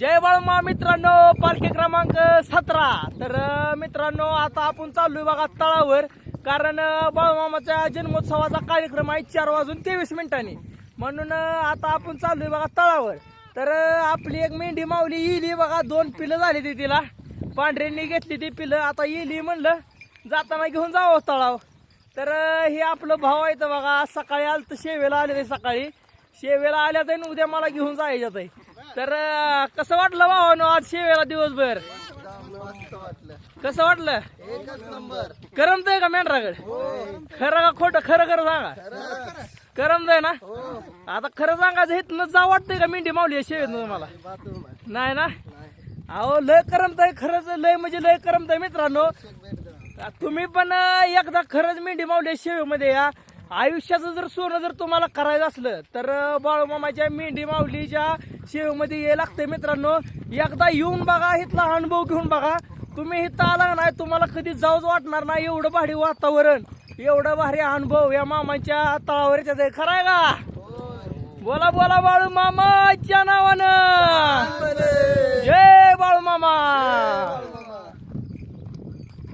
जय बाळमा मित्रांनो, पालखी क्रमांक 17। तर मित्रांनो आता आपण चाललोय बघा तळावर, कारण बाळमामाच्या जन्मोत्सवाचा कार्यक्रम आहे 4:23 म्हणून आता आपण चाललोय बघा तळावर। तर आपली एक मेंढी माऊली येली बघा, 2 पिलं झाली ती, तिला पांढऱ्यांनी घेतली ती पिलं, आता येली म्हणलं जाताना घेऊन जावं तळाव। तर हे आपलं भाव आहे तर बघा, सकाळी आलं तर शेवेला आले ते, सकाळी शेवेला आल्या तर उद्या मला घेऊन जायच्यात आहे। तर कसं वाटलं भावानो आज शेवेला दिवसभर? कसं वाटलं? एकच नंबर। करमतंय का मेंढरागड? खरं का खोटं? खरं खरं सांगा, करमतंय ना? आता खरं सांगायचं इथनं जा वाटतंय का मेंढी माऊली शेवेत तुम्हाला? नाही ना? अहो लय करमतंय, खरंच लय म्हणजे लय करमतंय मित्रांनो। तुम्ही पण एकदा खरंच मेंढी माऊली शेवेमध्ये या। आयुष्याचं जर सोनं जर तुम्हाला करायचं असलं तर बाळूमामाच्या मेंढी माऊलीच्या शेवेमध्ये यायला लागतंय मित्रांनो। एकदा येऊन बघा, इथला अनुभव घेऊन बघा। तुम्ही इथं आला नाही तुम्हाला कधी जाऊच वाटणार नाही, एवढं भारी वातावरण, एवढं भारी अनुभव या मामाच्या तळावर येतात। खरंय का? बोला बोला बाळू मामाच्या नावानं।